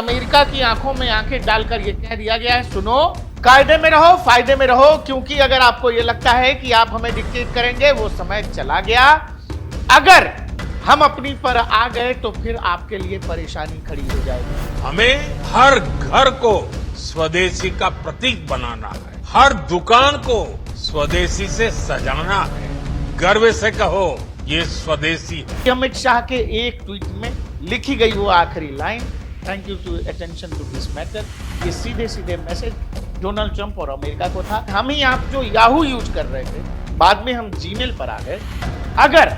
America की आंखों में आंखें डालकर यह कह दिया गया है, सुनो, कायदे में रहो, फायदे में रहो, क्योंकि अगर आपको यह लगता है कि आप हमें डिक्टेट करेंगे, वो समय चला गया। अगर हम अपनी पर आ गए तो फिर आपके लिए परेशानी खड़ी हो जाएगी। हमें हर घर को स्वदेशी का प्रतीक बनाना है, हर दुकान को स्वदेशी से सजाना है। गर्व से कहो, ये स्वदेशी है। अमित शाह के एक ट्वीट में लिखी गई वो आखिरी line, thank you to attention to this matter, ये सीधे सीधे मैसेज डोनाल्ड ट्रंप और अमेरिका को था। हम ही आप जो याहू यूज कर रहे थे, बाद में हम जीमेल पर आ गए। अगर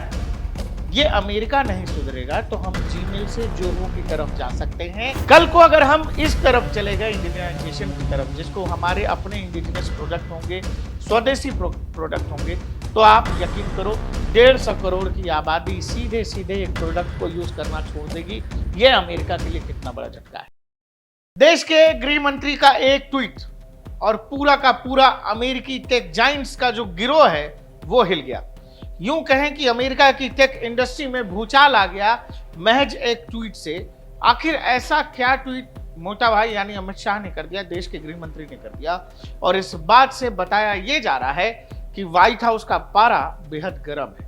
ये अमेरिका नहीं सुधरेगा तो हम जीमेल से जोहो की तरफ जा सकते हैं। कल को अगर हम इस तरफ चले गए इंडियनाइजेशन की तरफ, जिसको हमारे अपने इंडिजिनस प्रोडक्ट होंगे, स्वदेशी प्रोडक्ट होंगे, तो आप यकीन करो 150 करोड़ की आबादी सीधे सीधे एक प्रोडक्ट को यूज करना छोड़ देगी। यह अमेरिका के लिए कितना बड़ा झटका है। देश के गृह मंत्री का एक ट्वीट और पूरा का पूरा अमेरिकी टेक जाइंट्स का जो गिरोह है वो हिल गया। यूं कहें कि अमेरिका की टेक इंडस्ट्री में भूचाल आ गया महज एक ट्वीट से। आखिर ऐसा क्या ट्वीट मोटा भाई यानी अमित शाह ने कर दिया, देश के गृह मंत्री ने कर दिया, और इस बात से बताया यह जा रहा है कि व्हाइट हाउस का पारा बेहद गर्म है,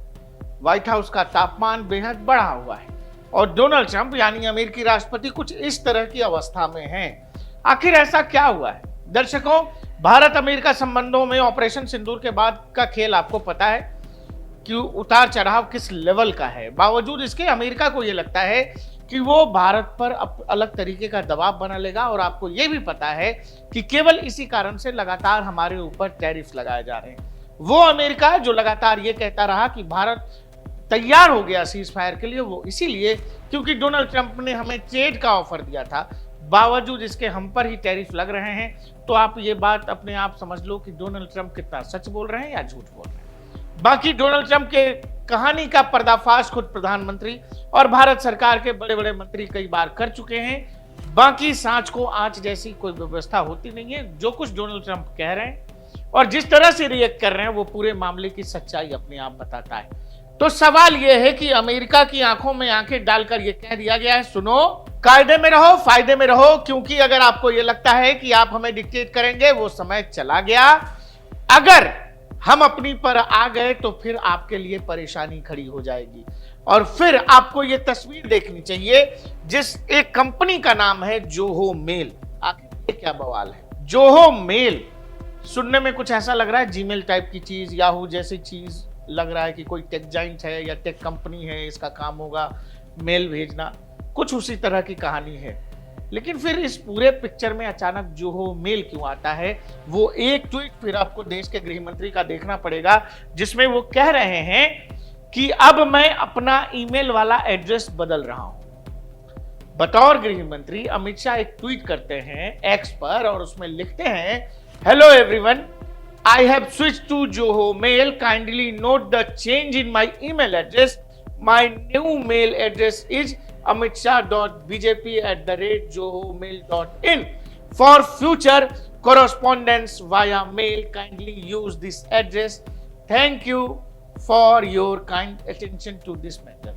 व्हाइट हाउस का तापमान बेहद बढ़ा हुआ है और डोनाल्ड ट्रंप यानी अमेरिकी राष्ट्रपति कुछ इस तरह की अवस्था में हैं। आखिर ऐसा क्या हुआ है? दर्शकों, भारत अमेरिका संबंधों में ऑपरेशन सिंदूर के बाद का खेल आपको पता है कि उतार चढ़ाव किस लेवल का है। बावजूद इसके अमेरिका को यह लगता है कि वो भारत पर अलग तरीके का दबाव बना लेगा, और आपको यह भी पता है कि केवल इसी कारण से लगातार हमारे ऊपर टैरिफ लगाए जा रहे हैं। वो अमेरिका जो लगातार ये कहता रहा कि भारत तैयार हो गया सीज फायर के लिए, वो इसीलिए क्योंकि डोनाल्ड ट्रंप ने हमें ट्रेड का ऑफर दिया था, बावजूद इसके हम पर ही टैरिफ लग रहे हैं। तो आप ये बात अपने आप समझ लो कि डोनाल्ड ट्रंप कितना सच बोल रहे हैं या झूठ बोल रहे हैं। बाकी डोनाल्ड ट्रंप के कहानी का पर्दाफाश खुद प्रधानमंत्री और भारत सरकार के बड़े बड़े मंत्री कई बार कर चुके हैं। बाकी सांच को आंच जैसी कोई व्यवस्था होती नहीं है। जो कुछ डोनाल्ड ट्रंप कह रहे हैं और जिस तरह से रिएक्ट कर रहे हैं वो पूरे मामले की सच्चाई अपने आप बताता है। तो सवाल यह है कि अमेरिका की आंखों में आंखें डालकर यह कह दिया गया है, सुनो, कायदे में रहो, फायदे में रहो, क्योंकि अगर आपको यह लगता है कि आप हमें डिक्टेट करेंगे, वो समय चला गया। अगर हम अपनी पर आ गए तो फिर आपके लिए परेशानी खड़ी हो जाएगी। और फिर आपको यह तस्वीर देखनी चाहिए जिस एक कंपनी का नाम है जोहो मेल। आखिर ये क्या बवाल है? जोहो मेल सुनने में कुछ ऐसा लग रहा है जीमेल टाइप की चीज, याहू जैसी चीज लग रहा है कि कोई टेक जाइंट है या टेक कंपनी है, इसका काम होगा मेल भेजना, कुछ उसी तरह की कहानी है। लेकिन फिर इस पूरे पिक्चर में अचानक जोहो मेल क्यों आता है? वो एक ट्वीट फिर आपको देश के गृह मंत्री का देखना पड़ेगा, जिसमें वो कह रहे हैं कि अब मैं अपना ईमेल वाला एड्रेस बदल रहा हूं। बतौर गृह मंत्री अमित शाह एक ट्वीट करते हैं एक्स पर और उसमें लिखते हैं, hello everyone, I have switched to Zoho Mail. Kindly note the change in my email address. My new mail address is amitshah.bjp@zohomail.in. For future correspondence via mail, kindly use this address. Thank you for your kind attention to this matter.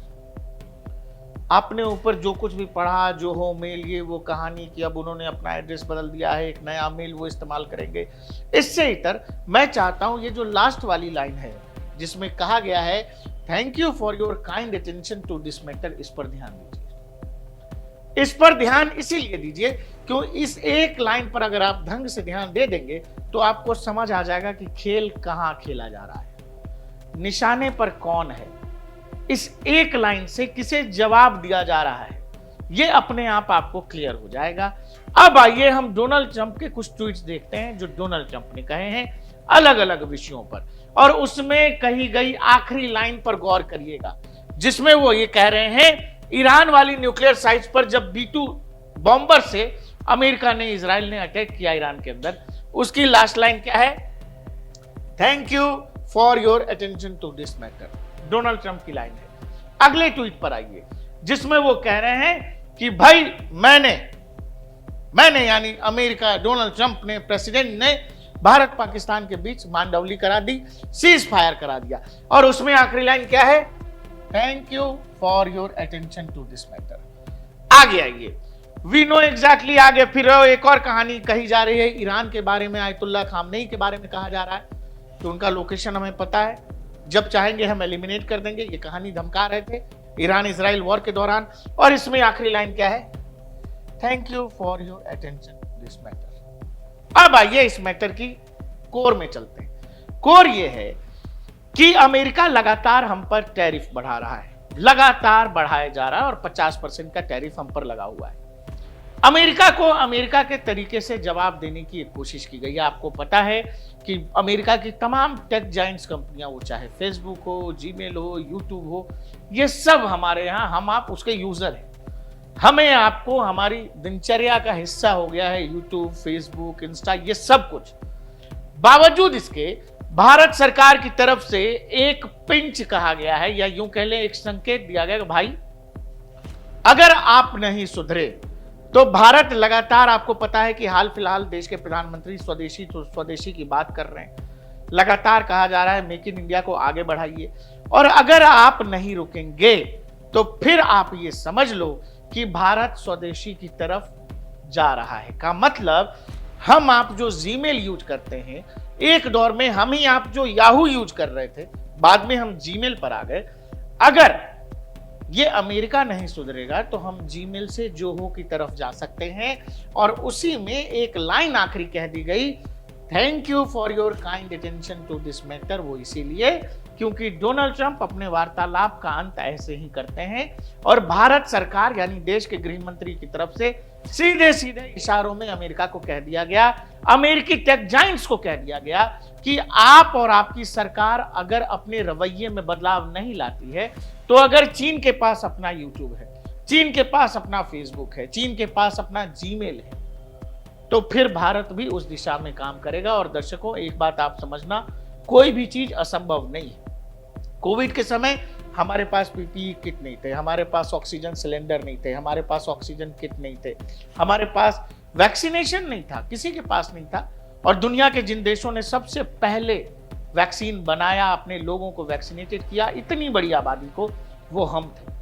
आपने ऊपर जो कुछ भी पढ़ा, Zoho mail, ये वो कहानी कि अब उन्होंने अपना एड्रेस बदल दिया है, एक नया मेल वो इस्तेमाल करेंगे, इससे इतर मैं चाहता हूं ये जो लास्ट वाली लाइन है जिसमें कहा गया है thank you for your kind attention to this matter, इस पर ध्यान दीजिए। इस पर ध्यान इसीलिए दीजिए क्यों इस एक लाइन पर अगर आप ढंग से ध्यान दे देंगे तो आपको समझ आ जाएगा कि खेल कहां खेला जा रहा है, निशाने पर कौन है, इस एक लाइन से किसे जवाब दिया जा रहा है, यह अपने आप आपको क्लियर हो जाएगा। अब आइए हम डोनाल्ड ट्रंप के कुछ ट्वीट्स देखते हैं जो डोनाल्ड ट्रंप ने कहे हैं अलग अलग विषयों पर, और उसमें कही गई आखिरी लाइन पर गौर करिएगा जिसमें वो ये कह रहे हैं ईरान वाली न्यूक्लियर साइट्स पर जब B-2 बॉम्बर से अमेरिका ने, इजराइल ने अटैक किया ईरान के अंदर, उसकी लास्ट लाइन क्या है? Thank you for your attention to this matter. Donald Trump की लाइन है। अगले ट्वीट पर आइए जिसमें वो कह रहे हैं कि भाई मैंने यानी अमेरिका, डोनाल्ड ट्रंप ने, प्रेसिडेंट ने भारत पाकिस्तान के बीच मानडवली करा दी, सीज फायर करा दिया, और उसमें आखिरी लाइन क्या है? Thank you for your attention to this matter. आगे आइए, वी नो एग्जैक्टली। आगे फिर एक और कहानी कही जा रही है ईरान के बारे में, आयतुल्ला खामनेई के बारे में कहा जा रहा है कि उनका लोकेशन हमें पता है, जब चाहेंगे हम एलिमिनेट कर देंगे। ये कहानी धमका रहे थे ईरान इजराइल वॉर के दौरान। और इसमें आखिरी लाइन क्या है? Thank you for your attention this matter. अब आइए इस मैटर की कोर में चलते हैं। कोर ये है कि अमेरिका लगातार हम पर टैरिफ बढ़ा रहा है, लगातार बढ़ाया जा रहा है और 50% का टैरिफ हम पर लगा हुआ है। अमेरिका को अमेरिका के तरीके से जवाब देने की एक कोशिश की गई है। आपको पता है कि अमेरिका की तमाम टेक जायंट्स कंपनियां, वो चाहे फेसबुक हो, जीमेल हो, यूट्यूब हो, ये सब हमारे यहाँ, हम आप उसके यूजर हैं। हमें आपको हमारी दिनचर्या का हिस्सा हो गया है यूट्यूब, फेसबुक, इंस्टा, ये सब कुछ। बावजूद इसके भारत सरकार की तरफ से एक पिंच कहा गया है, या यूं कह लें एक संकेत दिया गया कि भाई अगर आप नहीं सुधरे तो भारत लगातार, आपको पता है कि हाल फिलहाल देश के प्रधानमंत्री स्वदेशी तो स्वदेशी की बात कर रहे हैं। लगातार कहा जा रहा है मेक इन इंडिया को आगे बढ़ाइए, और अगर आप नहीं रुकेंगे तो फिर आप ये समझ लो कि भारत स्वदेशी की तरफ जा रहा है। का मतलब हम आप जो जीमेल यूज करते हैं, एक दौर में हम ही आप जो याहू यूज कर रहे थे, बाद में हम जीमेल पर आ गए। अगर ये अमेरिका नहीं सुधरेगा तो हम जीमेल से जोहो की तरफ जा सकते हैं। और उसी में एक लाइन आखिरी कह दी गई, thank you for your kind attention to this matter. वो इसीलिए क्योंकि डोनाल्ड ट्रंप अपने वार्तालाप का अंत ऐसे ही करते हैं, और भारत सरकार यानी देश के गृह मंत्री की तरफ से सीधे सीधे इशारों में अमेरिका को कह दिया गया, अमेरिकी टेक जायंट्स को कह दिया गया कि आप और आपकी सरकार अगर अपने रवैये में बदलाव नहीं लाती है, तो अगर चीन के पास अपना यूट्यूब है, चीन के पास अपना फेसबुक है, चीन के पास अपना जीमेल है, तो फिर भारत भी उस दिशा में काम करेगा। और दर्शकों, एक बात आप समझना, कोई भी चीज असंभव नहीं है। कोविड के समय हमारे पास पीपीई किट नहीं थे, हमारे पास ऑक्सीजन सिलेंडर नहीं थे, हमारे पास ऑक्सीजन किट नहीं थे, हमारे पास वैक्सीनेशन नहीं था, किसी के पास नहीं था। और दुनिया के जिन देशों ने सबसे पहले वैक्सीन बनाया, अपने लोगों को वैक्सीनेटेड किया, इतनी बड़ी आबादी को, वो हम थे।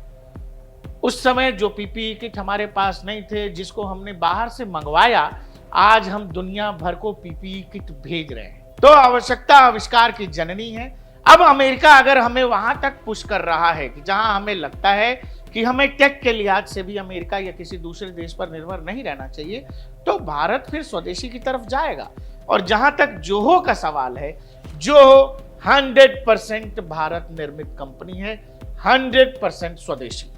उस समय जो पीपीई किट हमारे पास नहीं थे, जिसको हमने बाहर से मंगवाया, आज हम दुनिया भर को पीपीई किट भेज रहे हैं। तो आवश्यकता आविष्कार की जननी है। अब अमेरिका अगर हमें वहां तक पुश कर रहा है कि जहां हमें लगता है कि हमें टेक के लिहाज से भी अमेरिका या किसी दूसरे देश पर निर्भर नहीं रहना चाहिए, तो भारत फिर स्वदेशी की तरफ जाएगा। और जहां तक जोहो का सवाल है, जोहो 100% भारत निर्मित कंपनी है, 100% स्वदेशी,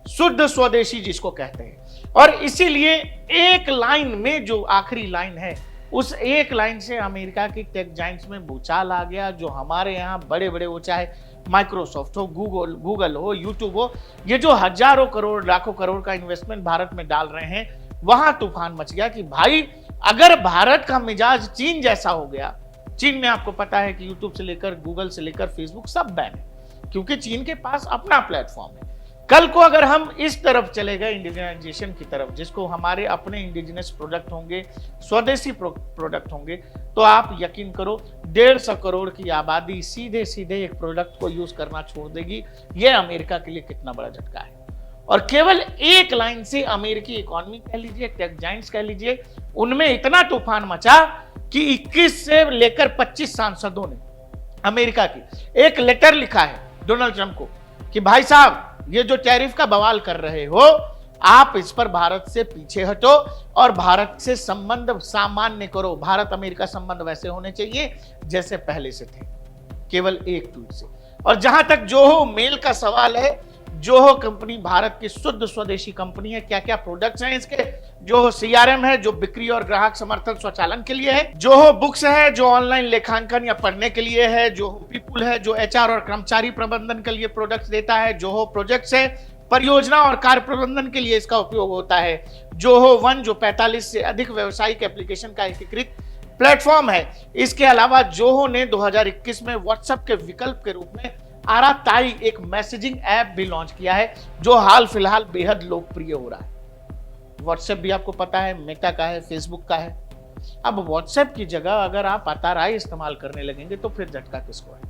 शुद्ध स्वदेशी जिसको कहते हैं। और इसीलिए एक लाइन में, जो आखिरी लाइन है, उस एक लाइन से अमेरिका की टेक जायंट्स में भूचाल आ गया। जो हमारे यहाँ बड़े बड़े, वो चाहे माइक्रोसॉफ्ट हो, गूगल हो, यूट्यूब हो, ये जो हजारों करोड़, लाखों करोड़ का इन्वेस्टमेंट भारत में डाल रहे हैं, वहां तूफान मच गया कि भाई अगर भारत का मिजाज चीन जैसा हो गया, चीन में आपको पता है कि यूट्यूब से लेकर, गूगल से लेकर फेसबुक सब बैन है, क्योंकि चीन के पास अपना प्लेटफॉर्म है। कल को अगर हम इस तरफ चले गए इंडिजिनाइजेशन की तरफ, जिसको हमारे अपने इंडिजिनस प्रोडक्ट होंगे, स्वदेशी प्रोडक्ट होंगे, तो आप यकीन करो 150 करोड़ की आबादी सीधे सीधे एक प्रोडक्ट को यूज करना छोड़ देगी। यह अमेरिका के लिए कितना बड़ा झटका है। और केवल एक लाइन से अमेरिकी इकोनॉमी कह लीजिए, टेक जायंट्स कह लीजिए, उनमें इतना तूफान मचा कि 21 से लेकर 25 सांसदों ने अमेरिका की एक लेटर लिखा है डोनाल्ड ट्रंप को कि भाई साहब, ये जो टैरिफ का बवाल कर रहे हो, आप इस पर भारत से पीछे हटो और भारत से संबंध सामान्य करो। भारत अमेरिका संबंध वैसे होने चाहिए जैसे पहले से थे, केवल एक ट्वीट से। और जहां तक जोहो मेल का सवाल है, जोहो कंपनी भारत की शुद्ध स्वदेशी कंपनी है। क्या क्या प्रोडक्ट्स हैं इसके? जोहो सीआरएम है, जो बिक्री और ग्राहक समर्थन स्वचालन के लिए है। जोहो बुक्स है, जो ऑनलाइन लेखांकन या पढ़ने के लिए है। जोहो पीपुल है, जो एचआर और कर्मचारी प्रबंधन के लिए प्रोडक्ट्स देता है। जोहो प्रोजेक्ट्स है, परियोजना और कार्य प्रबंधन के लिए इसका उपयोग होता है। जोहो वन, जो 45 से अधिक व्यावसायिक एप्लीकेशन का एकीकृत प्लेटफॉर्म है। इसके अलावा जोहो ने 2021 में व्हाट्सएप के विकल्प के रूप में आराताई एक मैसेजिंग ऐप भी लॉन्च किया है, जो हाल फिलहाल बेहद लोकप्रिय हो रहा है। व्हाट्सएप भी आपको पता है मेटा का है, फेसबुक का है। अब व्हाट्सएप की जगह अगर आप आताराई इस्तेमाल करने लगेंगे तो फिर झटका किसको है?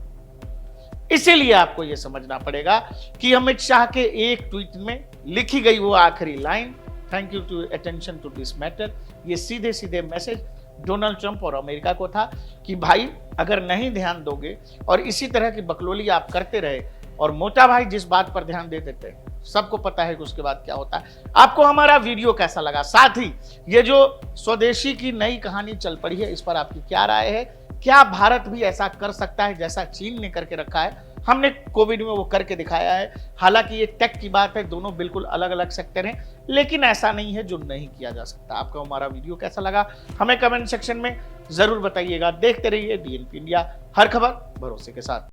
इसीलिए आपको यह समझना पड़ेगा कि अमित शाह के एक ट्वीट में लिखी गई वो आखिरी line, thank you to attention to this matter. ये सीधे सीधे मैसेज डोनाल्ड ट्रंप और अमेरिका को था कि भाई अगर नहीं ध्यान दोगे और इसी तरह की बकलोली आप करते रहे, और मोटा भाई जिस बात पर ध्यान दे देते हैं सबको पता है कि उसके बाद क्या होता है। आपको हमारा वीडियो कैसा लगा, साथ ही ये जो स्वदेशी की नई कहानी चल पड़ी है इस पर आपकी क्या राय है? क्या भारत भी ऐसा कर सकता है जैसा चीन ने करके रखा है? हमने कोविड में वो करके दिखाया है। हालांकि ये टेक की बात है, दोनों बिल्कुल अलग अलग सेक्टर हैं, लेकिन ऐसा नहीं है जो नहीं किया जा सकता। आपको हमारा वीडियो कैसा लगा हमें कमेंट सेक्शन में जरूर बताइएगा। देखते रहिए DNP इंडिया, हर खबर भरोसे के साथ।